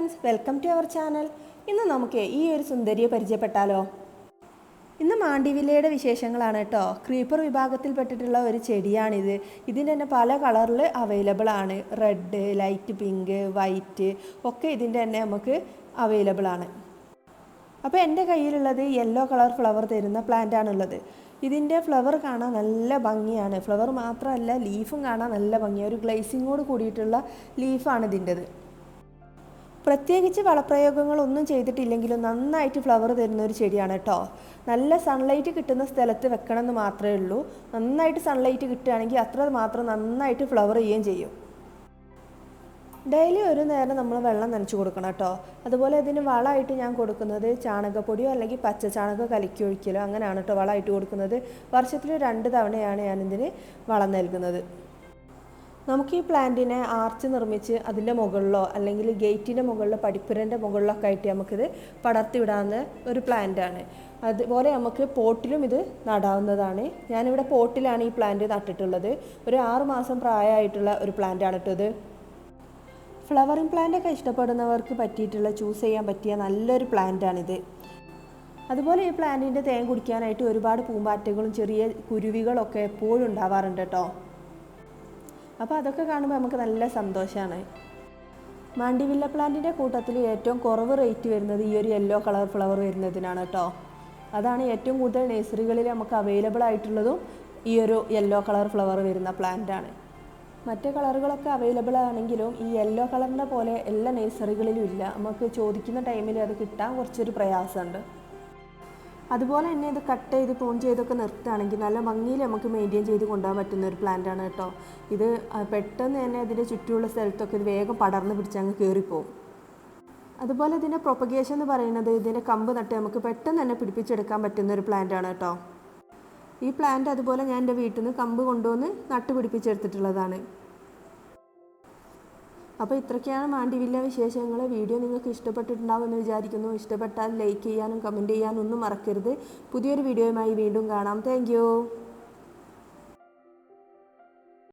Friends, welcome to our channel. ഇന്ന് നമുക്ക് ഈ ഒരു സുന്ദരിയെ പരിചയപ്പെട്ടാലോ? ഇന്ന് മാണ്ടിവില്ലയുടെ വിശേഷങ്ങളാണ് കേട്ടോ. ക്രീപ്പർ വിഭാഗത്തിൽപ്പെട്ടിട്ടുള്ള ഒരു ചെടിയാണിത്. ഇതിൻ്റെ തന്നെ പല കളറിൽ അവൈലബിൾ ആണ്. റെഡ്, ലൈറ്റ് പിങ്ക്, വൈറ്റ് ഒക്കെ ഇതിൻ്റെ തന്നെ നമുക്ക് അവൈലബിൾ ആണ്. അപ്പോൾ എൻ്റെ കയ്യിലുള്ളത് യെല്ലോ കളർ ഫ്ലവർ തരുന്ന പ്ലാന്റ് ആണുള്ളത്. ഇതിൻ്റെ ഫ്ലവർ കാണാൻ നല്ല ഭംഗിയാണ്. ഫ്ലവർ മാത്രമല്ല, ലീഫും കാണാൻ നല്ല ഭംഗിയാണ്. ഒരു ഗ്ലേസിങ്ങോട് കൂടിയിട്ടുള്ള ലീഫാണ് ഇതിൻ്റെത്. പ്രത്യേകിച്ച് വളപ്രയോഗങ്ങളൊന്നും ചെയ്തിട്ടില്ലെങ്കിലും നന്നായിട്ട് ഫ്ലവർ തരുന്ന ഒരു ചെടിയാണ് കേട്ടോ. നല്ല സൺലൈറ്റ് കിട്ടുന്ന സ്ഥലത്ത് വെക്കണം എന്ന് മാത്രമേ ഉള്ളൂ. നന്നായിട്ട് സൺലൈറ്റ് കിട്ടുകയാണെങ്കിൽ അത്ര മാത്രം നന്നായിട്ട് ഫ്ലവർ ചെയ്യുകയും ചെയ്യും. ഡെയിലി ഒരു നേരം നമ്മൾ വെള്ളം നനച്ച് കൊടുക്കണം കേട്ടോ. അതുപോലെ ഇതിന് വളമായിട്ട് ഞാൻ കൊടുക്കുന്നത് ചാണകപ്പൊടിയോ അല്ലെങ്കിൽ പച്ച ചാണകം കലക്കി ഒഴിക്കലോ അങ്ങനെയാണ് കേട്ടോ വളമായിട്ട് കൊടുക്കുന്നത്. വർഷത്തിൽ 2 തവണയാണ് ഞാനിതിന് വളം നൽകുന്നത്. നമുക്ക് ഈ പ്ലാന്റിനെ ആർച്ച് നിർമ്മിച്ച് അതിൻ്റെ മുകളിലോ അല്ലെങ്കിൽ ഗേറ്റിൻ്റെ മുകളിലോ പടിപ്പുരൻ്റെ മുകളിലൊക്കെ ആയിട്ട് നമുക്കിത് പടർത്തി വിടാവുന്ന ഒരു പ്ലാന്റാണ്. അതുപോലെ നമുക്ക് പോട്ടിലും ഇത് നടാവുന്നതാണ്. ഞാനിവിടെ പോട്ടിലാണ് ഈ പ്ലാന്റ് നട്ടിട്ടുള്ളത്. ഒരു 6 മാസം പ്രായമായിട്ടുള്ള ഒരു പ്ലാന്റാണ് കേട്ടോ ഇത്. ഫ്ലവറിങ് പ്ലാന്റൊക്കെ ഇഷ്ടപ്പെടുന്നവർക്ക് പറ്റിയിട്ടുള്ള ചൂസ് ചെയ്യാൻ പറ്റിയ നല്ലൊരു പ്ലാന്റാണിത്. അതുപോലെ ഈ പ്ലാന്റിൻ്റെ തേൻ കുടിക്കാനായിട്ട് ഒരുപാട് പൂമ്പാറ്റകളും ചെറിയ കുരുവികളൊക്കെ എപ്പോഴും ഉണ്ടാവാറുണ്ട് കേട്ടോ. അപ്പോൾ അതൊക്കെ കാണുമ്പോൾ നമുക്ക് നല്ല സന്തോഷമാണ്. മാണ്ടിവില്ല പ്ലാന്റിൻ്റെ കൂട്ടത്തിൽ ഏറ്റവും കുറവ് റേറ്റ് വരുന്നത് ഈ ഒരു യെല്ലോ കളർ ഫ്ലവർ വരുന്നതിനാണ് കേട്ടോ. അതാണ് ഏറ്റവും കൂടുതൽ നഴ്സറികളിൽ നമുക്ക് അവൈലബിൾ ആയിട്ടുള്ളതും ഈ ഒരു യെല്ലോ കളർ ഫ്ലവർ വരുന്ന പ്ലാന്റാണ്. മറ്റു കളറുകളൊക്കെ അവൈലബിൾ ആണെങ്കിലും ഈ യെല്ലോ കളറിൻ്റെ പോലെ എല്ലാ നഴ്സറികളിലും ഇല്ല. നമുക്ക് ചോദിക്കുന്ന ടൈമിൽ അത് കിട്ടാൻ കുറച്ചൊരു പ്രയാസമുണ്ട്. അതുപോലെ തന്നെ ഇത് കട്ട് ചെയ്ത് പ്രൂൺ ചെയ്തൊക്കെ നിർത്തുകയാണെങ്കിൽ നല്ല ഭംഗിയിൽ നമുക്ക് മെയിൻറ്റെയിൻ ചെയ്ത് കൊണ്ടുപോകാൻ പറ്റുന്ന ഒരു പ്ലാന്റാണ് കേട്ടോ. ഇത് പെട്ടെന്ന് തന്നെ അതിൻ്റെ ചുറ്റുമുള്ള സ്ഥലത്തൊക്കെ ഇത് വേഗം പടർന്ന് പിടിച്ചങ്ങ് കയറിപ്പോവും. അതുപോലെ ഇതിൻ്റെ പ്രൊപ്പഗേഷൻ എന്ന് പറയുന്നത് ഇതിൻ്റെ കമ്പ് നട്ട് നമുക്ക് പെട്ടെന്ന് തന്നെ പിടിപ്പിച്ചെടുക്കാൻ പറ്റുന്ന ഒരു പ്ലാന്റാണ് കേട്ടോ. ഈ പ്ലാന്റ് അതുപോലെ ഞാൻ എൻ്റെ വീട്ടിൽ നിന്ന് കമ്പ് കൊണ്ടുവന്ന് നട്ട് പിടിപ്പിച്ചെടുത്തിട്ടുള്ളതാണ്. അപ്പോൾ ഇത്രയൊക്കെയാണ് മാണ്ടിവില്ല വിശേഷങ്ങൾ. വീഡിയോ നിങ്ങൾക്ക് ഇഷ്ടപ്പെട്ടിട്ടുണ്ടാവുമെന്ന് വിചാരിക്കുന്നു. ഇഷ്ടപ്പെട്ടാൽ ലൈക്ക് ചെയ്യാനും കമൻറ്റ് ചെയ്യാനും ഒന്നും മറക്കരുത്. പുതിയൊരു വീഡിയോയുമായി വീണ്ടും കാണാം. താങ്ക്